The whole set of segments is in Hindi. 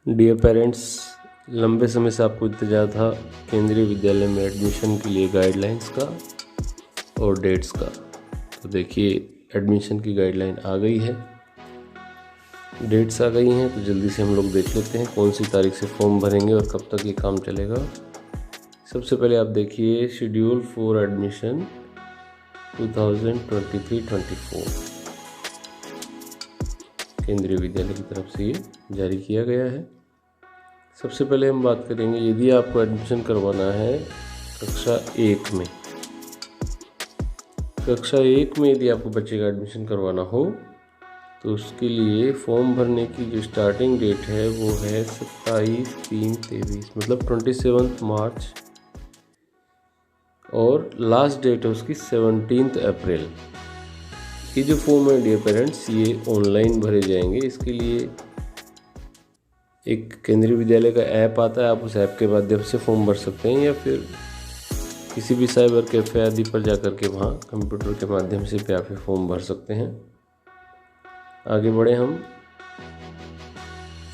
डियर पेरेंट्स, लंबे समय से आपको इंतजार था केंद्रीय विद्यालय में एडमिशन के लिए गाइडलाइंस का और डेट्स का। तो देखिए, एडमिशन की गाइडलाइन आ गई है, डेट्स आ गई हैं, तो जल्दी से हम लोग देख लेते हैं कौन सी तारीख से फॉर्म भरेंगे और कब तक ये काम चलेगा। सबसे पहले आप देखिए शेड्यूल फॉर एडमिशन 2023-24 केंद्रीय विद्यालय की तरफ से ये जारी किया गया है। सबसे पहले हम बात करेंगे, यदि आपको एडमिशन करवाना है कक्षा 1 में, कक्षा 1 में यदि आपको बच्चे का एडमिशन करवाना हो तो उसके लिए फॉर्म भरने की जो स्टार्टिंग डेट है वो है 27/3/23 मतलब 27 मार्च, और लास्ट डेट है उसकी 17 अप्रैल। ये जो फॉर्म है डियर पेरेंट्स, ये ऑनलाइन भरे जाएंगे। इसके लिए एक केंद्रीय विद्यालय का ऐप आता है, आप उस ऐप के माध्यम से फॉर्म भर सकते हैं, या फिर किसी भी साइबर कैफे आदि पर जाकर के वहाँ कंप्यूटर के माध्यम से भी आप फॉर्म भर सकते हैं। आगे बढ़े हम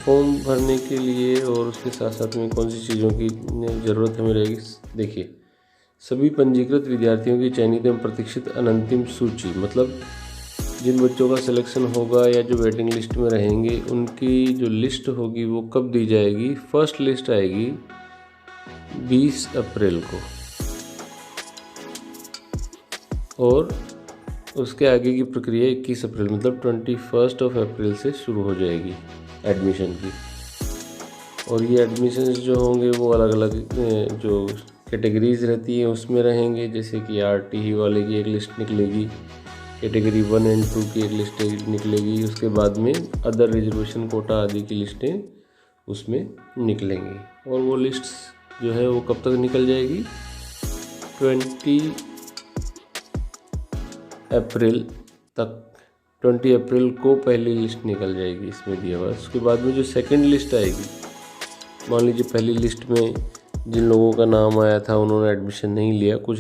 फॉर्म भरने के लिए, और उसके साथ साथ में कौन सी चीज़ों की ज़रूरत हमें रहेगी। देखिए, सभी पंजीकृत विद्यार्थियों की चयनित एवं प्रतीक्षित अनंतिम सूची, मतलब जिन बच्चों का सिलेक्शन होगा या जो वेटिंग लिस्ट में रहेंगे उनकी जो लिस्ट होगी वो कब दी जाएगी। फर्स्ट लिस्ट आएगी 20 अप्रैल को, और उसके आगे की प्रक्रिया 21 अप्रैल मतलब 21 अप्रैल से शुरू हो जाएगी एडमिशन की। और ये एडमिशन जो होंगे वो अलग अलग जो कैटेगरीज रहती है उसमें रहेंगे, जैसे कि RTE वाले की एक लिस्ट निकलेगी, कैटेगरी 1 और 2 की एक लिस्ट निकलेगी, उसके बाद में अदर रिजर्वेशन कोटा आदि की लिस्टें उसमें निकलेंगी। और वो लिस्ट जो है वो कब तक निकल जाएगी, 20 अप्रैल तक। 20 अप्रैल को पहली लिस्ट निकल जाएगी, इसमें दिया हुआ। उसके बाद में जो सेकंड लिस्ट आएगी, मान लीजिए पहली लिस्ट में जिन लोगों का नाम आया था उन्होंने एडमिशन नहीं लिया, कुछ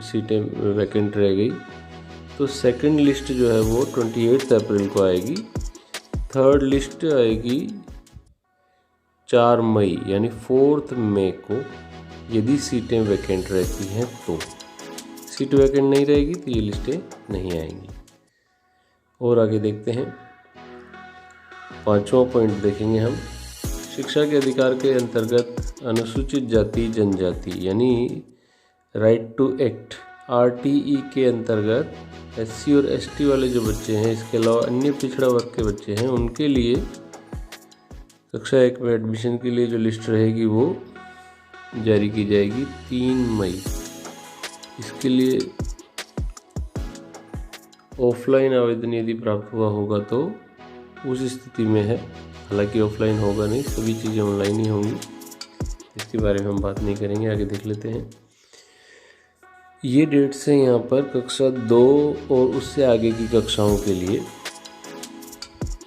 सीटें वैकेंट रह गई, तो सेकंड लिस्ट जो है वो 28 अप्रैल को आएगी। थर्ड लिस्ट आएगी 4 मई यानी 4 मई को, यदि सीटें वैकेंट रहती हैं तो। सीट वैकेंट नहीं रहेगी तो ये लिस्टें नहीं आएंगी। और आगे देखते हैं, 5वां पॉइंट देखेंगे हम, शिक्षा के अधिकार के अंतर्गत अनुसूचित जाति जनजाति यानी राइट टू एक्ट RTE के अंतर्गत SC और ST वाले जो बच्चे हैं, इसके अलावा अन्य पिछड़ा वर्ग के बच्चे हैं, उनके लिए कक्षा 1 में एडमिशन के लिए जो लिस्ट रहेगी वो जारी की जाएगी 3 मई। इसके लिए ऑफलाइन आवेदन यदि प्राप्त हुआ होगा तो उस स्थिति में है, हालांकि ऑफलाइन होगा नहीं, सभी चीज़ें ऑनलाइन ही होंगी, इसके बारे में हम बात नहीं करेंगे। आगे देख लेते हैं, ये डेट्स हैं यहाँ पर कक्षा 2 और उससे आगे की कक्षाओं के लिए,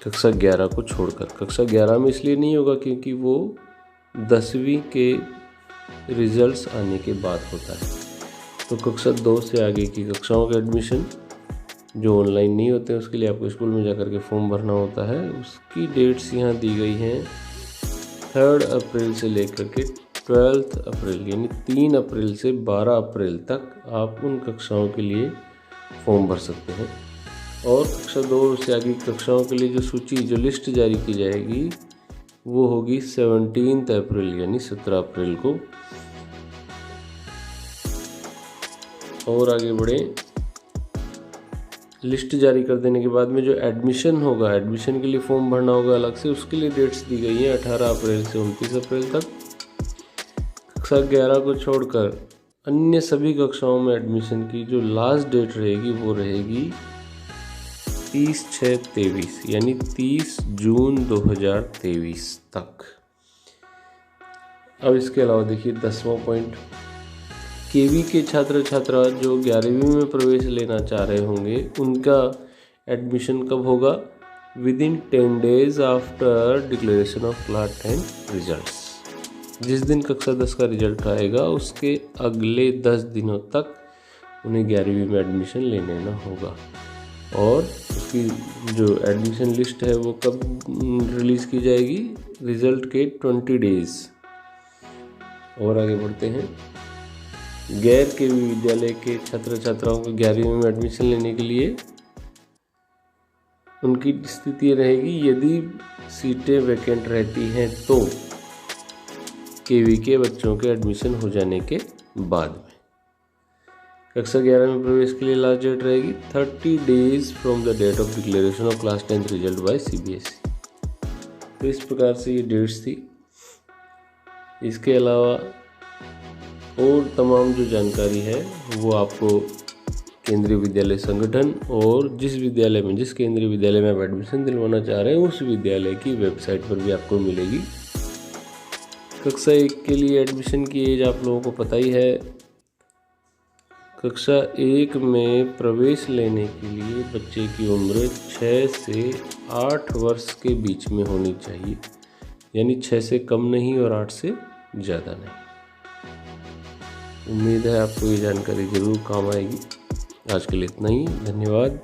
कक्षा 11 को छोड़कर। कक्षा 11 में इसलिए नहीं होगा क्योंकि वो 10वीं के रिजल्ट्स आने के बाद होता है। तो कक्षा 2 से आगे की कक्षाओं के एडमिशन जो ऑनलाइन नहीं होते हैं उसके लिए आपको स्कूल में जाकर के फॉर्म भरना होता है। उसकी डेट्स यहाँ दी गई हैं 3 अप्रैल से लेकर के 12 अप्रैल यानी 3 अप्रैल से 12 अप्रैल तक आप उन कक्षाओं के लिए फॉर्म भर सकते हैं। और कक्षा 2 से आगे कक्षाओं के लिए जो सूची, जो लिस्ट जारी की जाएगी वो होगी 17 अप्रैल यानी 17 अप्रैल को। और आगे बढ़े, लिस्ट जारी कर देने के बाद में जो एडमिशन होगा, एडमिशन के लिए फॉर्म भरना होगा अलग से, उसके लिए डेट्स दी गई हैं 18 अप्रैल से 29 अप्रैल तक। कक्षा 11 को छोड़कर अन्य सभी कक्षाओं में एडमिशन की जो लास्ट डेट रहेगी वो रहेगी 30/6/23 यानी 30 जून 2023 तक। अब इसके अलावा देखिए 10वां पॉइंट, केवी के छात्र छात्रा जो 11वीं में प्रवेश लेना चाह रहे होंगे उनका एडमिशन कब होगा, with in 10 days after declaration of class 10 results. जिस दिन कक्षा 10 का रिजल्ट आएगा उसके अगले 10 दिनों तक उन्हें 11वीं में एडमिशन ले लेना होगा। और उसकी जो एडमिशन लिस्ट है वो कब रिलीज़ की जाएगी? रिजल्ट के 20 डेज़। और आगे बढ़ते हैं। गैर के विद्यालय के छात्र छात्राओं को 11वीं में एडमिशन लेने के लिए उनकी स्थिति रहेगी, यदि सीटें वैकेंट रहती हैं तो केवी के बच्चों के एडमिशन हो जाने के बाद में। कक्षा 11 में प्रवेश के लिए लास्ट डेट रहेगी 30 days from the date of declaration of class 10th result by CBSE। तो इस प्रकार से ये डेट्स थी। इसके अलावा और तमाम जो जानकारी है वो आपको केंद्रीय विद्यालय संगठन और जिस केंद्रीय विद्यालय में आप एडमिशन दिलवाना चाह रहे हैं उस विद्यालय की वेबसाइट पर भी आपको मिलेगी। कक्षा 1 के लिए एडमिशन की एज आप लोगों को पता ही है। कक्षा 1 में प्रवेश लेने के लिए बच्चे की उम्र 6 से 8 वर्ष के बीच में होनी चाहिए, यानी 6 से कम नहीं और 8 से ज़्यादा नहीं। उम्मीद है आपको ये जानकारी ज़रूर काम आएगी। आज के लिए इतना ही, धन्यवाद।